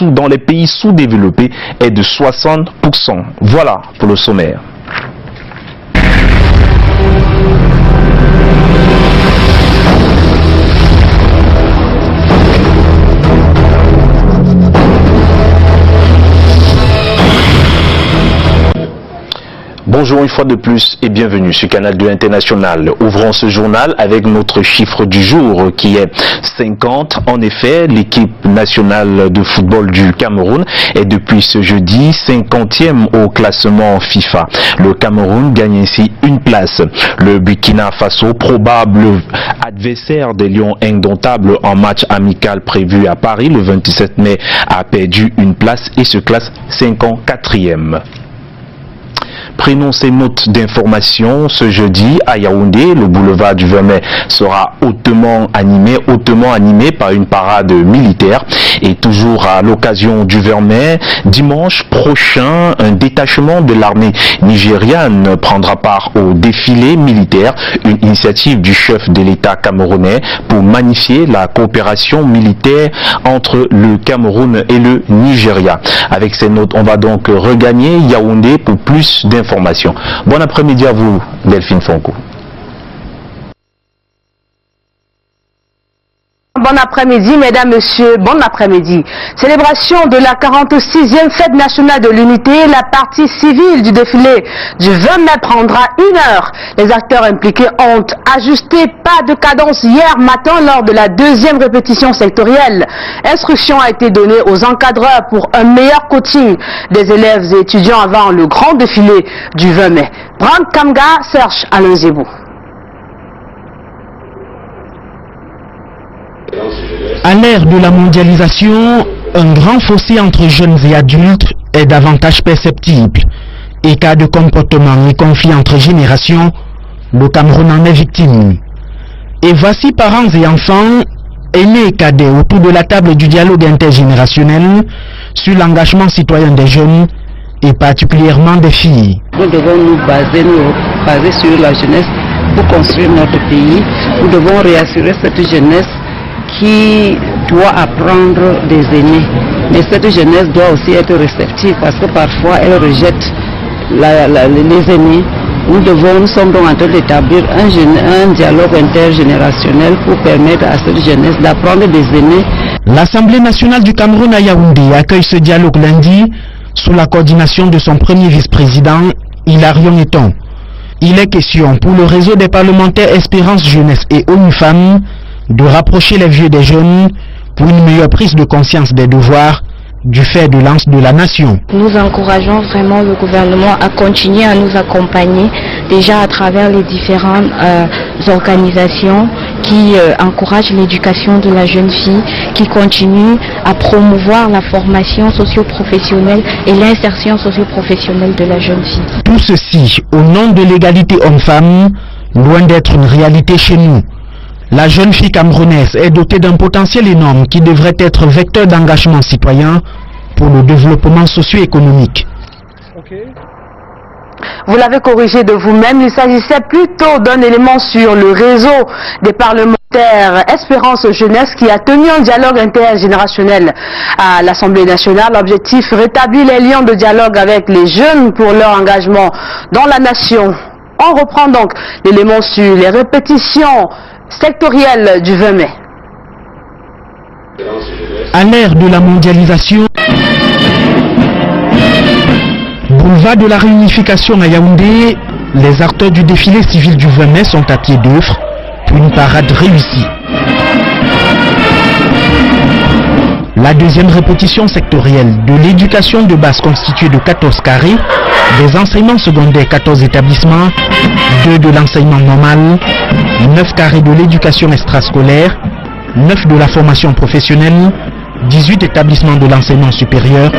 dans les pays sous-développés est de 60%. Voilà pour le sommaire. Bonjour une fois de plus et bienvenue sur Canal 2 International. Ouvrons ce journal avec notre chiffre du jour qui est 50. En effet, l'équipe nationale de football du Cameroun est depuis ce jeudi 50e au classement FIFA. Le Cameroun gagne ainsi une place. Le Burkina Faso, probable adversaire des Lions indomptables en match amical prévu à Paris le 27 mai, a perdu une place et se classe 54e. Prenons ces notes d'information. Ce jeudi, à Yaoundé, le boulevard du 20 mai sera hautement animé par une parade militaire. Et toujours à l'occasion du 20 mai, dimanche prochain, un détachement de l'armée nigériane prendra part au défilé militaire, une initiative du chef de l'État camerounais pour magnifier la coopération militaire entre le Cameroun et le Nigeria. Avec ces notes, on va donc regagner Yaoundé pour plus d'informations. Bon après-midi à vous, Delphine Fonko. Bon après-midi, mesdames, messieurs, bon après-midi. Célébration de la 46e fête nationale de l'unité, la partie civile du défilé du 20 mai prendra 1 heure. Les acteurs impliqués ont ajusté pas de cadence hier matin lors de la 2e répétition sectorielle. Instruction a été donnée aux encadreurs pour un meilleur coaching des élèves et étudiants avant le grand défilé du 20 mai. Brand Kamga, Serge Alain Zébou. À l'ère de la mondialisation, un grand fossé entre jeunes et adultes est davantage perceptible. Et cas de comportement et conflit entre générations, le Cameroun en est victime. Et voici parents et enfants, aînés et cadets autour de la table du dialogue intergénérationnel sur l'engagement citoyen des jeunes et particulièrement des filles. Nous devons nous baser sur la jeunesse pour construire notre pays. Nous devons réassurer cette jeunesse qui doit apprendre des aînés. Mais cette jeunesse doit aussi être réceptive parce que parfois elle rejette les aînés. Nous sommes donc en train d'établir un dialogue intergénérationnel pour permettre à cette jeunesse d'apprendre des aînés. L'Assemblée nationale du Cameroun à Yaoundé accueille ce dialogue lundi sous la coordination de son premier vice-président, Hilarion Eton. Il est question pour le réseau des parlementaires Espérance Jeunesse et ONU Femmes de rapprocher les vieux des jeunes pour une meilleure prise de conscience des devoirs du fer de lance de la nation. Nous encourageons vraiment le gouvernement à continuer à nous accompagner déjà à travers les différentes organisations qui encouragent l'éducation de la jeune fille, qui continuent à promouvoir la formation socio-professionnelle et l'insertion socio-professionnelle de la jeune fille. Tout ceci au nom de l'égalité homme-femme, loin d'être une réalité chez nous. La jeune fille camerounaise est dotée d'un potentiel énorme qui devrait être vecteur d'engagement citoyen pour le développement socio-économique. Vous l'avez corrigé de vous-même, il s'agissait plutôt d'un élément sur le réseau des parlementaires Espérance Jeunesse qui a tenu un dialogue intergénérationnel à l'Assemblée nationale. L'objectif, rétablir les liens de dialogue avec les jeunes pour leur engagement dans la nation. On reprend donc l'élément sur les répétitions sectorielles du 20 mai. À l'ère de la mondialisation, boulevard de la réunification à Yaoundé, les acteurs du défilé civil du 20 mai sont à pied d'œuvre pour une parade réussie. La deuxième répétition sectorielle de l'éducation de base constituée de 14 carrés, des enseignements secondaires 14 établissements, 2 de l'enseignement normal, 9 carrés de l'éducation extrascolaire, 9 de la formation professionnelle, 18 établissements de l'enseignement supérieur,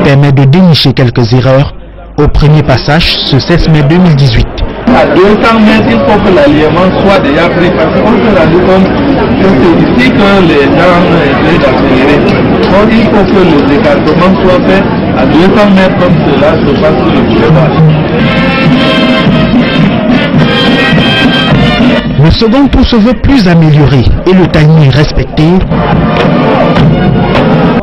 permet de dénicher quelques erreurs au premier passage ce 16 mai 2018. À 200 mètres, il faut que l'alliement soit déjà pris parce qu'on se rend compte que c'est ici que les gens essaient d'accélérer. Donc il faut que les écartements soient faits à 200 mètres comme cela se passe sur le boulevard. Le second tour se veut plus amélioré et le timing respecté.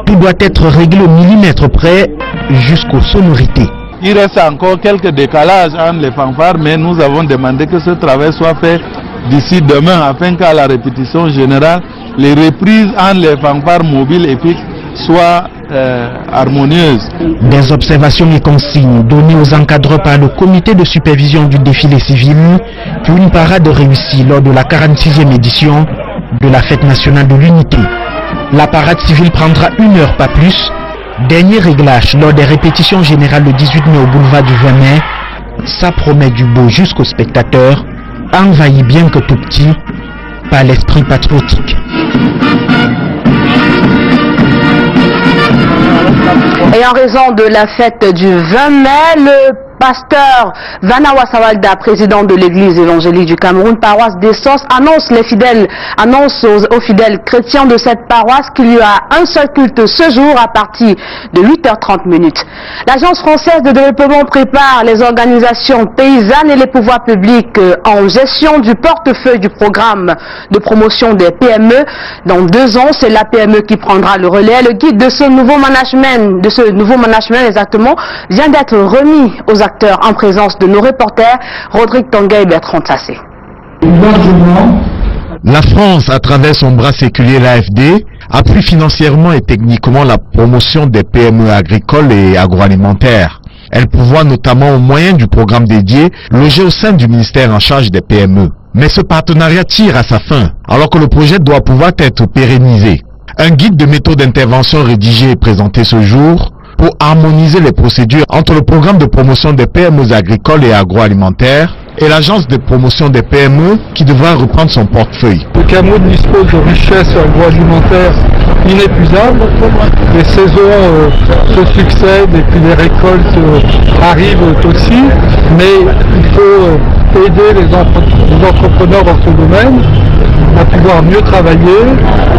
Tout doit être réglé au millimètre près jusqu'aux sonorités. Il reste encore quelques décalages entre les fanfares, mais nous avons demandé que ce travail soit fait d'ici demain afin qu'à la répétition générale, les reprises entre les fanfares mobiles et fixes soient harmonieuses. Des observations et consignes données aux encadreurs par le comité de supervision du défilé civil pour une parade réussie lors de la 46e édition de la Fête nationale de l'Unité. La parade civile prendra 1 heure, pas plus. Dernier réglage lors des répétitions générales le 18 mai au boulevard du 20 mai. Ça promet du beau jusqu'aux spectateurs, envahi bien que tout petit par l'esprit patriotique. Et en raison de la fête du 20 mai, le pasteur Vanawa Sawalda, président de l'église évangélique du Cameroun, paroisse d'Essos, annonce aux fidèles chrétiens de cette paroisse qu'il y a un seul culte ce jour à partir de 8h30. L'Agence française de développement prépare les organisations paysannes et les pouvoirs publics en gestion du portefeuille du programme de promotion des PME. Dans 2 ans, c'est la PME qui prendra le relais. Le guide de ce nouveau management, exactement, vient d'être remis aux acteurs en présence de nos reporters Rodrigue Tonga et Bertrand Tassé. La France, à travers son bras séculier l'AFD, appuie financièrement et techniquement la promotion des PME agricoles et agroalimentaires. Elle pourvoit notamment aux moyens du programme dédié logé au sein du ministère en charge des PME. Mais ce partenariat tire à sa fin, alors que le projet doit pouvoir être pérennisé. Un guide de méthode d'intervention rédigé et présenté ce jour pour harmoniser les procédures entre le programme de promotion des PME agricoles et agroalimentaires et l'agence de promotion des PME qui devra reprendre son portefeuille. Le Cameroun dispose de richesses agroalimentaires inépuisables. Les saisons se succèdent et puis les récoltes arrivent aussi, mais il faut aider les entrepreneurs dans ce domaine à pouvoir mieux travailler,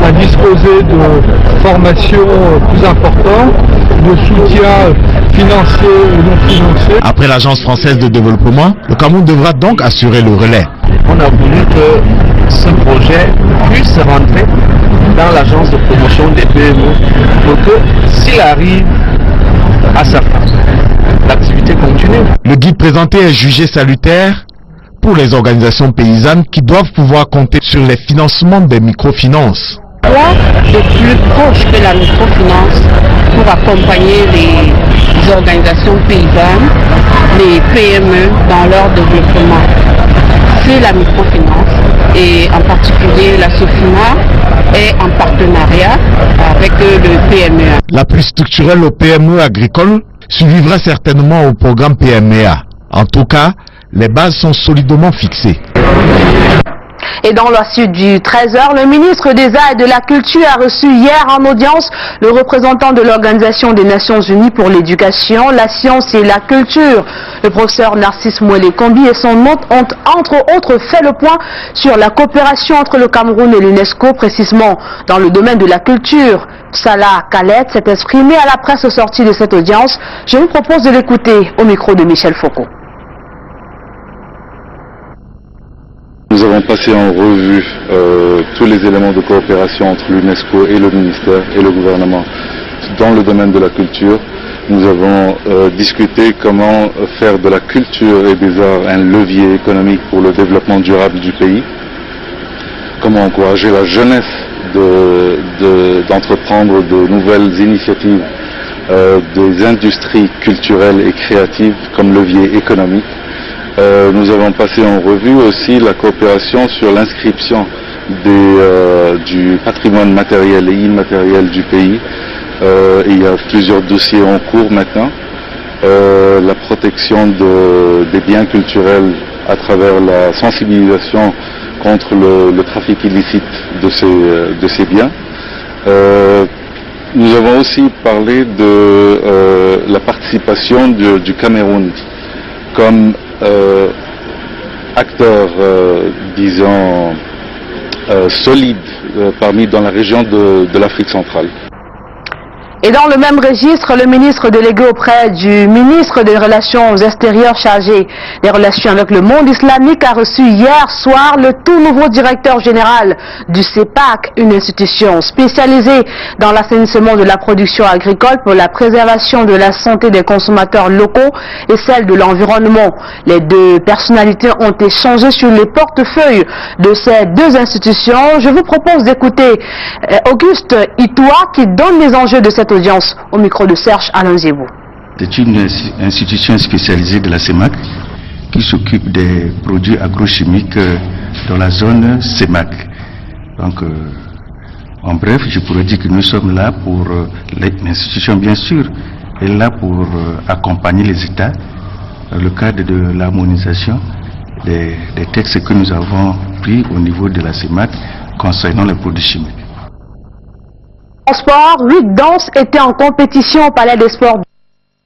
à disposer de formations plus importantes, de soutien financier et non financier. Après l'Agence française de développement, le Cameroun devra donc assurer le relais. On a voulu que ce projet puisse rentrer dans l'Agence de promotion des PME pour que s'il arrive à sa fin, l'activité continue. Le guide présenté est jugé salutaire pour les organisations paysannes qui doivent pouvoir compter sur les financements des microfinances. Quoi de plus proche que la microfinance pour accompagner les organisations paysannes, les PME dans leur développement? C'est la microfinance et en particulier la SOFINA est en partenariat avec le PME. L'appui structurel au PME agricole survivra certainement au programme PMEA. En tout cas, les bases sont solidement fixées. Et dans la suite du 13h, le ministre des Arts et de la Culture a reçu hier en audience le représentant de l'Organisation des Nations Unies pour l'éducation, la science et la culture. Le professeur Narcisse Mouelé-Kombi et son hôte ont entre autres fait le point sur la coopération entre le Cameroun et l'UNESCO, précisément dans le domaine de la culture. Salah Khaled s'est exprimé à la presse au sorti de cette audience. Je vous propose de l'écouter au micro de Michel Foucault. Nous avons passé en revue tous les éléments de coopération entre l'UNESCO et le ministère et le gouvernement dans le domaine de la culture. Nous avons discuté comment faire de la culture et des arts un levier économique pour le développement durable du pays, comment encourager la jeunesse d'entreprendre de nouvelles initiatives, des industries culturelles et créatives comme levier économique. Nous avons passé en revue aussi la coopération sur l'inscription du patrimoine matériel et immatériel du pays. Il y a plusieurs dossiers en cours maintenant. La protection des biens culturels à travers la sensibilisation contre le trafic illicite de ces biens. Nous avons aussi parlé de la participation du Cameroun comme acteur, disons, solide dans la région de l'Afrique centrale. Et dans le même registre, le ministre délégué auprès du ministre des Relations extérieures chargé des relations avec le monde islamique a reçu hier soir le tout nouveau directeur général du CEPAC, une institution spécialisée dans l'assainissement de la production agricole pour la préservation de la santé des consommateurs locaux et celle de l'environnement. Les deux personnalités ont échangé sur les portefeuilles de ces deux institutions. Je vous propose d'écouter Auguste Itoua qui donne les enjeux de cette audience au micro de Serge Alain Zébou. C'est une institution spécialisée de la CEMAC qui s'occupe des produits agrochimiques dans la zone CEMAC. Donc, en bref, je pourrais dire que nous sommes là pour, l'institution bien sûr, est là pour accompagner les États dans le cadre de l'harmonisation des textes que nous avons pris au niveau de la CEMAC concernant les produits chimiques. En sport, 8 danses étaient en compétition au Palais des Sports.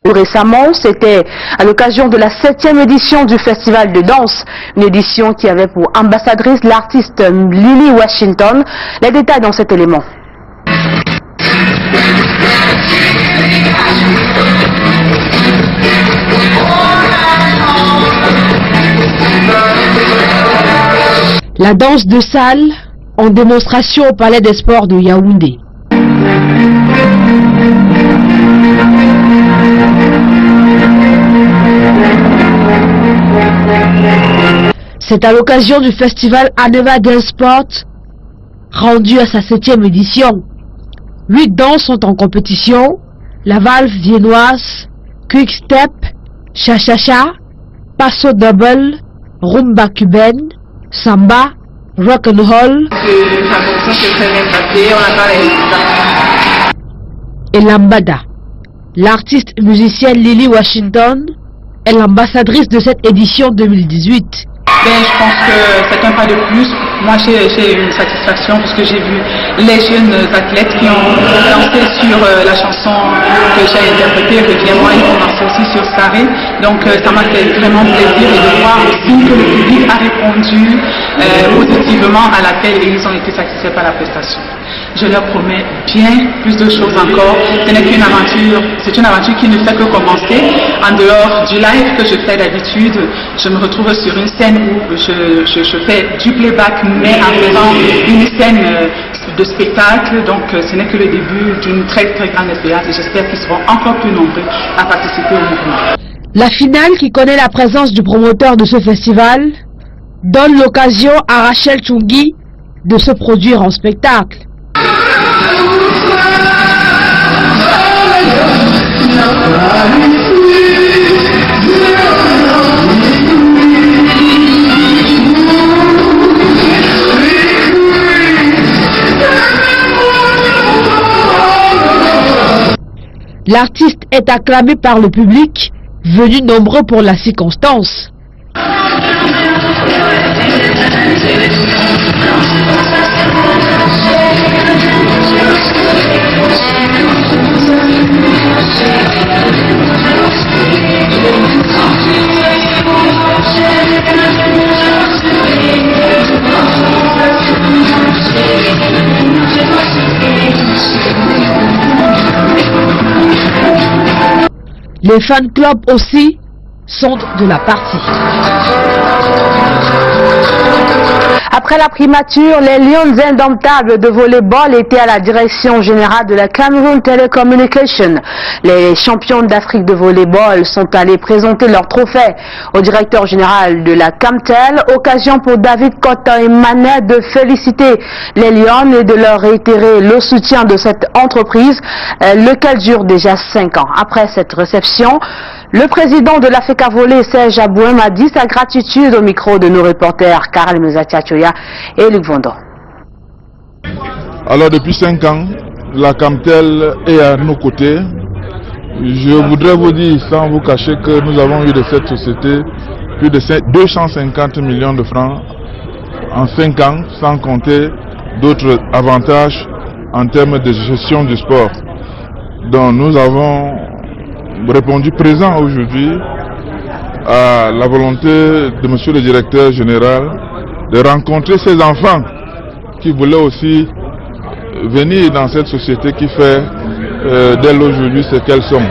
Récemment, c'était à l'occasion de la 7e édition du Festival de danse, une édition qui avait pour ambassadrice l'artiste Lily Washington. Les détails dans cet élément. La danse de salle en démonstration au Palais des Sports de Yaoundé. C'est à l'occasion du festival Aneva Dance Sport rendu à sa 7e édition. 8 danses sont en compétition: la valse viennoise, quick step, cha-cha-cha, passo double, rumba cubaine, samba, rock and roll et lambada. L'artiste musicienne Lily Washington est l'ambassadrice de cette édition 2018. Je pense que c'est un pas de plus. Moi, j'ai une satisfaction parce que j'ai vu les jeunes athlètes qui ont dansé sur la chanson que j'ai interprétée, Reviens-moi, ils ont dansé aussi sur Saré. Donc, ça m'a fait vraiment plaisir et de voir aussi que le public a répondu positivement à l'appel et ils ont été satisfaits par la prestation. Je leur promets bien plus de choses encore. Ce n'est qu'une aventure, c'est une aventure qui ne fait que commencer. En dehors du live que je fais d'habitude, je me retrouve sur une scène où je fais du playback, mais en faisant une scène de spectacle. Donc ce n'est que le début d'une très très grande expérience et j'espère qu'ils seront encore plus nombreux à participer au mouvement. La finale, qui connaît la présence du promoteur de ce festival, donne l'occasion à Rachel Tchungui de se produire en spectacle. L'artiste est acclamé par le public, venu nombreux pour la circonstance. Les fan clubs aussi sont de la partie. Après la primature, les Lions indomptables de volleyball étaient à la direction générale de la Cameroon Telecommunication. Les champions d'Afrique de volleyball sont allés présenter leur trophée au directeur général de la Camtel, occasion pour David Cotton et Manet de féliciter les Lions et de leur réitérer le soutien de cette entreprise, lequel dure déjà 5 ans. Après cette réception, le président de l'Africa Volley, Serge Abouem, a dit sa gratitude au micro de nos reporters Karel Mezatiachoya et Luc Vondon. Alors depuis 5 ans, la Camtel est à nos côtés. Je voudrais vous dire, sans vous cacher, que nous avons eu de cette société plus de 250 millions de francs en 5 ans, sans compter d'autres avantages en termes de gestion du sport. Donc nous avons répondu présent aujourd'hui à la volonté de monsieur le directeur général de rencontrer ses enfants qui voulaient aussi venir dans cette société qui fait dès aujourd'hui ce qu'elles sont.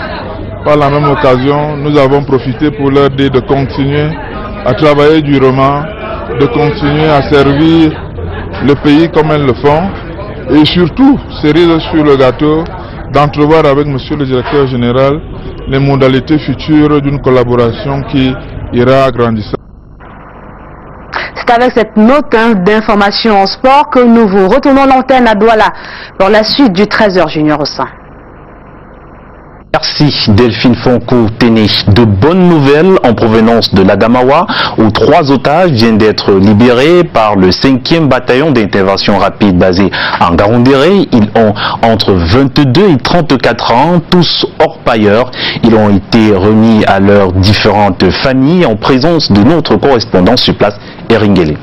Par la même occasion, nous avons profité pour leur dire de continuer à travailler durement, de continuer à servir le pays comme elles le font, et surtout, cerise sur le gâteau, d'entrevoir avec Monsieur le Directeur Général les modalités futures d'une collaboration qui ira agrandissant. C'est avec cette note d'information en sport que nous vous retournons l'antenne à Douala pour la suite du 13h Junior au sein. Merci Delphine Fonko-Téné. De bonnes nouvelles en provenance de l'Adamawa où 3 otages viennent d'être libérés par le 5e bataillon d'intervention rapide basé en Garoundéré. Ils ont entre 22 et 34 ans, tous hors pailleurs. Ils ont été remis à leurs différentes familles en présence de notre correspondant sur place, Eringele.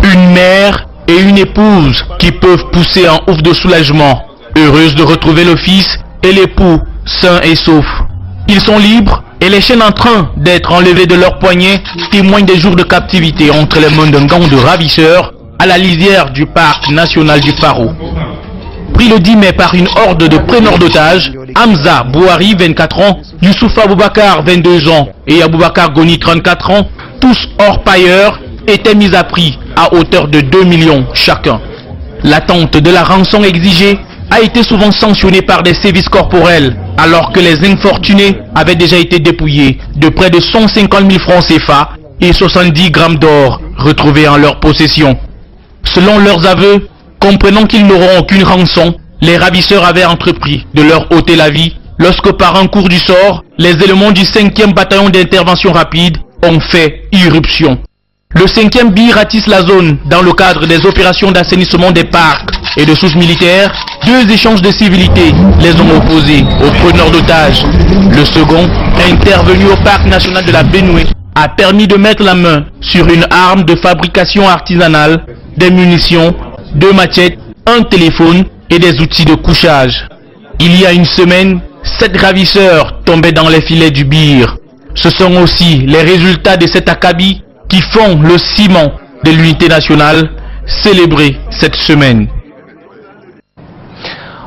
Une mère et une épouse qui peuvent pousser un ouf de soulagement. Heureuse de retrouver le fils et l'époux sains et saufs. Ils sont libres et les chaînes en train d'être enlevées de leurs poignets témoignent des jours de captivité entre les mains d'un gang de ravisseurs à la lisière du parc national du Faro. Pris le 10 mai par une horde de preneurs d'otages, Hamza Bouhari, 24 ans, Youssoufa Aboubakar, 22 ans et Aboubakar Goni, 34 ans, tous hors pailleurs, étaient mis à prix à hauteur de 2 millions chacun. L'attente de la rançon exigée a été souvent sanctionné par des sévices corporels, alors que les infortunés avaient déjà été dépouillés de près de 150 000 francs CFA et 70 grammes d'or retrouvés en leur possession. Selon leurs aveux, comprenant qu'ils n'auront aucune rançon, les ravisseurs avaient entrepris de leur ôter la vie lorsque par un coup du sort, les éléments du 5e bataillon d'intervention rapide ont fait irruption. Le 5e BI ratisse la zone dans le cadre des opérations d'assainissement des parcs et de sources militaires. 2 échanges de civilités les ont opposés aux preneurs d'otages. Le second, intervenu au parc national de la Benoué, a permis de mettre la main sur une arme de fabrication artisanale, des munitions, 2 machettes, un téléphone et des outils de couchage. Il y a une semaine, 7 ravisseurs tombaient dans les filets du BIR. Ce sont aussi les résultats de cet acabit qui font le ciment de l'unité nationale célébrée cette semaine.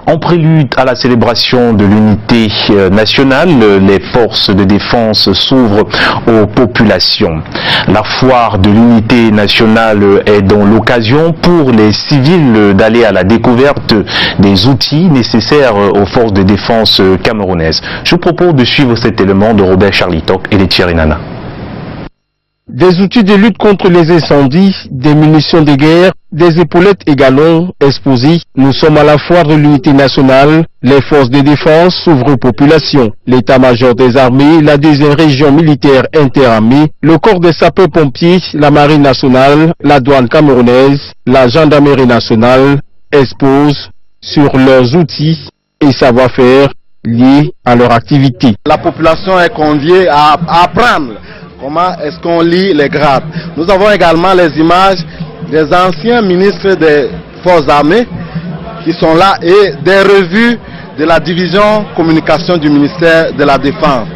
En prélude à la célébration de l'unité nationale, les forces de défense s'ouvrent aux populations. La foire de l'unité nationale est donc l'occasion pour les civils d'aller à la découverte des outils nécessaires aux forces de défense camerounaises. Je vous propose de suivre cet élément de Robert Charlitok et de Thierry Nana. Des outils de lutte contre les incendies, des munitions de guerre, des épaulettes et galons exposés. Nous sommes à la foire de l'unité nationale. Les forces de défense s'ouvrent aux populations. L'état-major des armées, la 2e région militaire interarmée, le corps des sapeurs-pompiers, la marine nationale, la douane camerounaise, la gendarmerie nationale exposent sur leurs outils et savoir-faire liés à leur activité. La population est conviée à apprendre comment est-ce qu'on lit les grades. Nous avons également les images des anciens ministres des forces armées qui sont là et des revues de la division communication du ministère de la Défense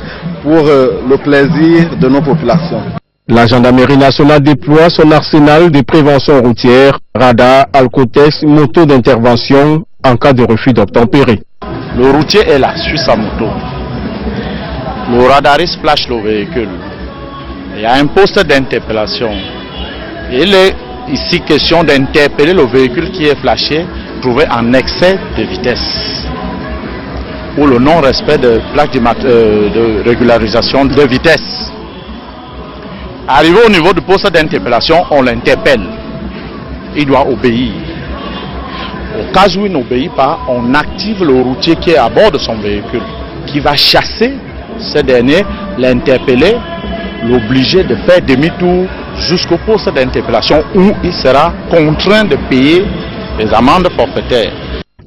pour le plaisir de nos populations. La gendarmerie nationale déploie son arsenal de prévention routière, radar, alcotex, moto d'intervention en cas de refus d'obtempérer. Le routier est là, sur sa moto. Le radariste flash le véhicule. Il y a un poste d'interpellation. Il est ici question d'interpeller le véhicule qui est flashé, trouvé en excès de vitesse ou le non-respect de plaques de régularisation de vitesse. Arrivé au niveau du poste d'interpellation, on l'interpelle. Il doit obéir. Au cas où il n'obéit pas, on active le routier qui est à bord de son véhicule, qui va chasser ce dernier, l'interpeller, l'obliger de faire demi-tour jusqu'au poste d'interpellation où il sera contraint de payer les amendes forfaitaires.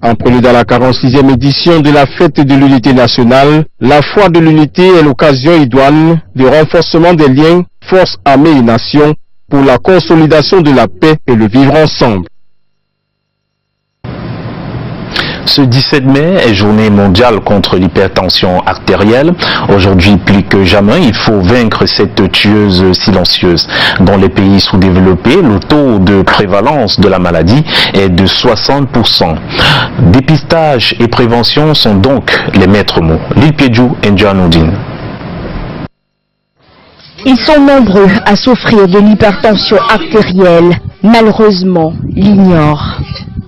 En prélude à la 46e édition de la fête de l'unité nationale, la foire de l'unité est l'occasion idoine de renforcement des liens forces armées et nations pour la consolidation de la paix et le vivre ensemble. Ce 17 mai est journée mondiale contre l'hypertension artérielle. Aujourd'hui, plus que jamais, il faut vaincre cette tueuse silencieuse. Dans les pays sous-développés, le taux de prévalence de la maladie est de 60%. Dépistage et prévention sont donc les maîtres mots. Lil Piedjou et Ndjanoudine. Ils sont nombreux à souffrir de l'hypertension artérielle. Malheureusement, l'ignorent.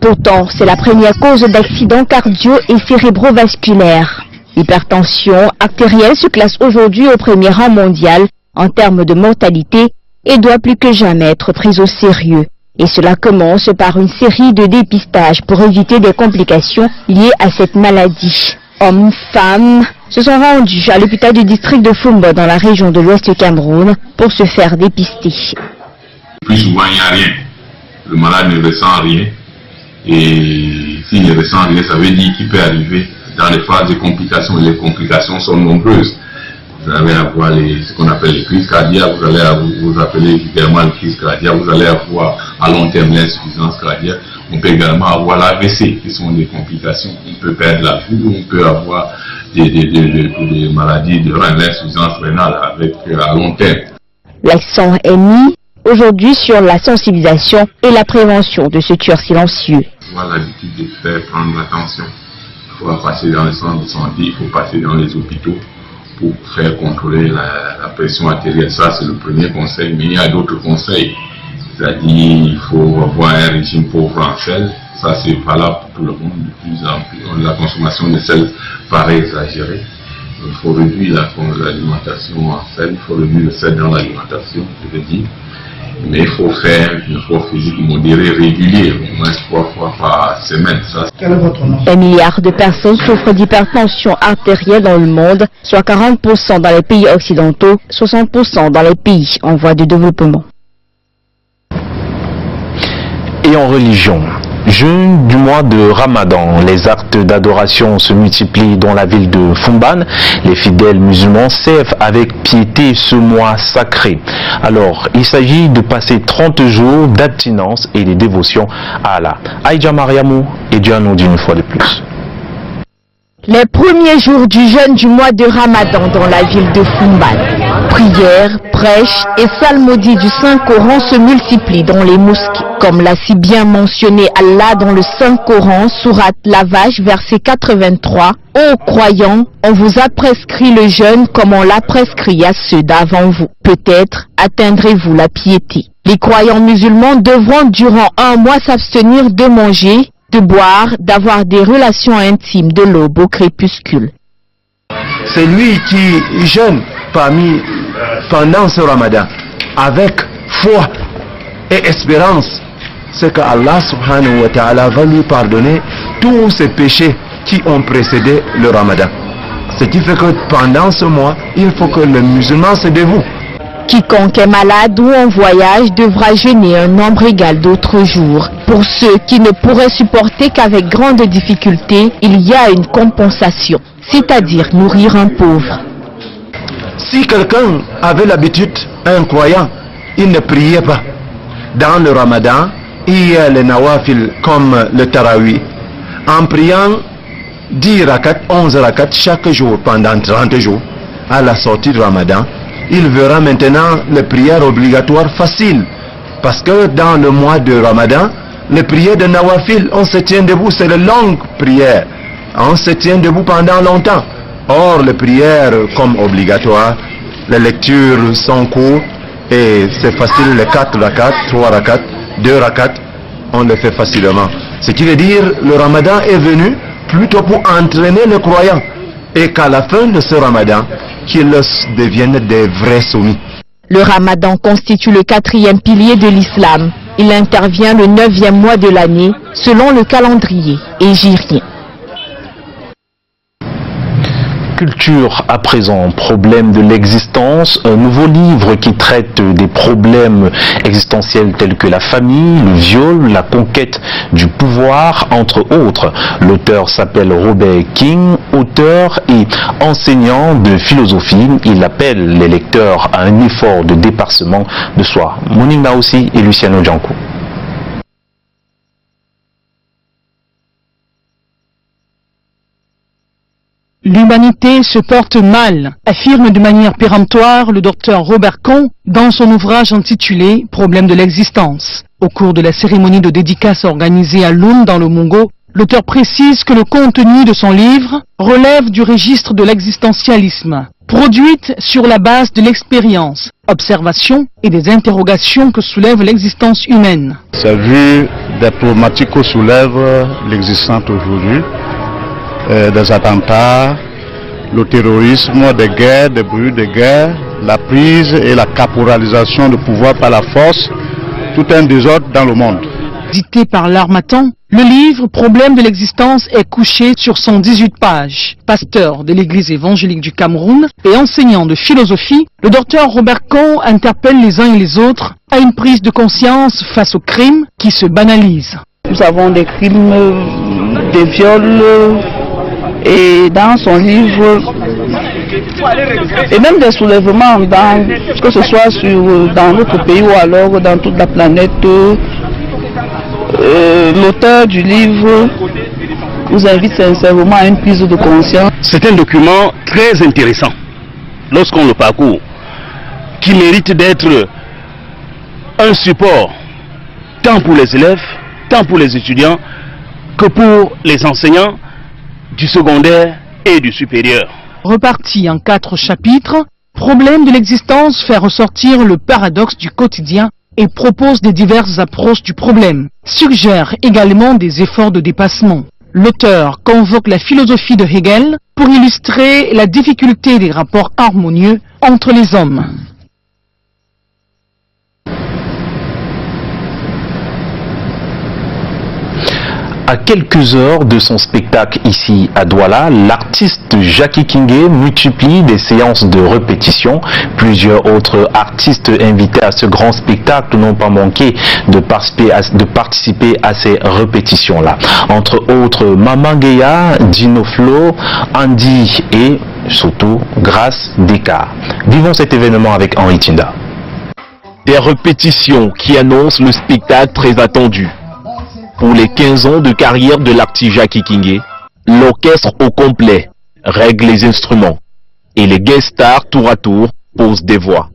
Pourtant, c'est la première cause d'accidents cardio et cérébrovasculaires. L'hypertension artérielle se classe aujourd'hui au premier rang mondial en termes de mortalité et doit plus que jamais être prise au sérieux. Et cela commence par une série de dépistages pour éviter des complications liées à cette maladie. Hommes, femmes se sont rendus à l'hôpital du district de Fumba dans la région de l'Ouest du Cameroun pour se faire dépister. Plus souvent, il n'y a rien. Le malade ne ressent rien. Et s'il ne ressent rien, ça veut dire qu'il peut arriver dans les phases de complications. Et les complications sont nombreuses. Vous allez avoir ce qu'on appelle les crises cardiaques, vous allez vous appeler également les crises cardiaques, vous allez avoir à long terme l'insuffisance cardiaque. On peut également avoir l'AVC, qui sont des complications. On peut perdre la vue, on peut avoir des maladies de rein, l'insuffisance rénale à long terme. L'accent est mis aujourd'hui sur la sensibilisation et la prévention de ce tueur silencieux. Avoir l'habitude de faire prendre attention. Il faut passer dans les centres de santé, il faut passer dans les hôpitaux pour faire contrôler la pression artérielle. Ça, c'est le premier conseil, mais il y a d'autres conseils. C'est-à-dire qu'il faut avoir un régime pauvre en sel. Ça, c'est valable pour tout le monde. De plus en plus, la consommation de sel paraît exagérée. Il faut réduire l'alimentation en sel, il faut réduire le sel dans l'alimentation, je veux dire. Mais il faut faire un effort physique modéré, régulier, au moins 3 fois par semaine. Quel est votre nom? 1 milliard de personnes souffrent d'hypertension artérielle dans le monde, soit 40% dans les pays occidentaux, 60% dans les pays en voie de développement. Et en religion, jeûne du mois de Ramadan, les actes d'adoration se multiplient dans la ville de Fumban. Les fidèles musulmans servent avec piété ce mois sacré. Alors, il s'agit de passer 30 jours d'abstinence et de dévotion à Allah. Aïdja Mariamou et Dianou d'une fois de plus. Les premiers jours du jeûne du mois de Ramadan dans la ville de Fumban. Prières, prêches et psalmodies du Saint-Coran se multiplient dans les mosquées. Comme l'a si bien mentionné Allah dans le Saint-Coran, sourate La Vache, verset 83, « Ô croyants, on vous a prescrit le jeûne comme on l'a prescrit à ceux d'avant vous. Peut-être atteindrez-vous la piété. » Les croyants musulmans devront durant un mois s'abstenir de manger, de boire, d'avoir des relations intimes de l'aube au crépuscule. C'est lui qui jeûne pendant ce Ramadan avec foi et espérance, c'est que Allah subhanahu wa ta'ala va lui pardonner tous ses péchés qui ont précédé le Ramadan. Ce qui fait que pendant ce mois, il faut que le musulman se dévoue. Quiconque est malade ou en voyage devra jeûner un nombre égal d'autres jours. Pour ceux qui ne pourraient supporter qu'avec grande difficulté, il y a une compensation, c'est-à-dire nourrir un pauvre. Si quelqu'un avait l'habitude, un croyant, il ne priait pas. Dans le Ramadan, il y a les nawafil comme le tarawih. En priant 10 rakats, 11 rakats chaque jour pendant 30 jours, à la sortie du Ramadan, il verra maintenant les prières obligatoires faciles. Parce que dans le mois de Ramadan, les prières de nawafil, on se tient debout, c'est de longues prières. On se tient debout pendant longtemps. Or, les prières comme obligatoires, les lectures sont courtes et c'est facile, les 4 rakats, 3 rakats, 2 rakats, on le fait facilement. Ce qui veut dire, le Ramadan est venu plutôt pour entraîner les croyants et qu'à la fin de ce Ramadan, qu'ils deviennent des vrais soumis. Le Ramadan constitue le 4e pilier de l'islam. Il intervient le 9e mois de l'année selon le calendrier hégirien. Culture à présent, problème de l'existence, un nouveau livre qui traite des problèmes existentiels tels que la famille, le viol, la conquête du pouvoir, entre autres. L'auteur s'appelle Robert King, auteur et enseignant de philosophie. Il appelle les lecteurs à un effort de dépassement de soi. Monique Naoussi et Luciano Djankou. L'humanité se porte mal, affirme de manière péremptoire le docteur Robert Kohn dans son ouvrage intitulé « Problème de l'existence ». Au cours de la cérémonie de dédicace organisée à Lund dans le Mungo, l'auteur précise que le contenu de son livre relève du registre de l'existentialisme, produite sur la base de l'expérience, observation et des interrogations que soulève l'existence humaine. C'est vu des problématiques que soulève l'existence aujourd'hui. Des attentats, le terrorisme, des guerres, des bruits de guerre, la prise et la caporalisation de pouvoir par la force, tout un désordre dans le monde. Édité par l'Harmattan, le livre Problème de l'existence est couché sur 118 pages. Pasteur de l'église évangélique du Cameroun et enseignant de philosophie, le docteur Robert Kohn interpelle les uns et les autres à une prise de conscience face aux crimes qui se banalisent. Nous avons des crimes, des viols, et dans son livre, et même des soulèvements, que ce soit dans notre pays ou alors dans toute la planète, l'auteur du livre vous invite sincèrement à une prise de conscience. C'est un document très intéressant lorsqu'on le parcourt, qui mérite d'être un support tant pour les élèves, tant pour les étudiants que pour les enseignants du secondaire et du supérieur. Reparti en 4 chapitres, Problème de l'existence fait ressortir le paradoxe du quotidien et propose des diverses approches du problème, suggère également des efforts de dépassement. L'auteur convoque la philosophie de Hegel pour illustrer la difficulté des rapports harmonieux entre les hommes. À quelques heures de son spectacle ici à Douala, l'artiste Jackie Kingé multiplie des séances de répétition. Plusieurs autres artistes invités à ce grand spectacle n'ont pas manqué de participer à ces répétitions-là. Entre autres, Maman Guéa, Dino Flo, Andy et surtout Grâce Descartes. Vivons cet événement avec Henri Tinda. Des répétitions qui annoncent le spectacle très attendu. Pour les 15 ans de carrière de l'artiste Jackie Kingé, l'orchestre au complet règle les instruments et les guest stars tour à tour posent des voix.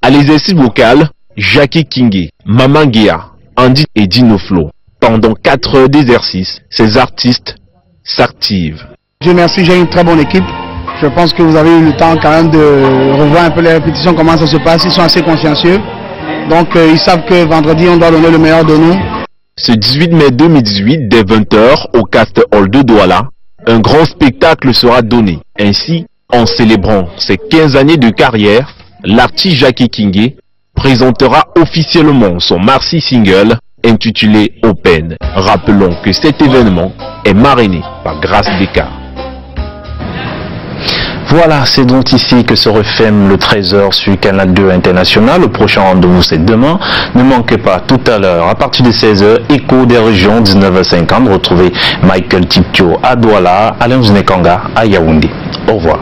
À l'exercice vocal, Jackie Kingé, Maman Guéa, Andy et Dino Flo. Pendant 4 heures d'exercice, ces artistes s'activent. Dieu merci, j'ai une très bonne équipe. Je pense que vous avez eu le temps quand même de revoir un peu les répétitions, comment ça se passe. Ils sont assez consciencieux. Donc ils savent que vendredi, on doit donner le meilleur de nous. Ce 18 mai 2018, dès 20h, au Cast Hall de Douala, un grand spectacle sera donné. Ainsi, en célébrant ses 15 années de carrière, l'artiste Jackie Kingé présentera officiellement son maxi single intitulé Open. Rappelons que cet événement est marrainé par Grâce Descartes. Voilà, c'est donc ici que se referme le 13h sur Canal 2 International. Le prochain rendez-vous, c'est demain. Ne manquez pas, tout à l'heure, à partir de 16h, Écho des régions, 19h50. Retrouvez Michael Tiptio à Douala, Alain Znekanga à Yaoundé. Au revoir.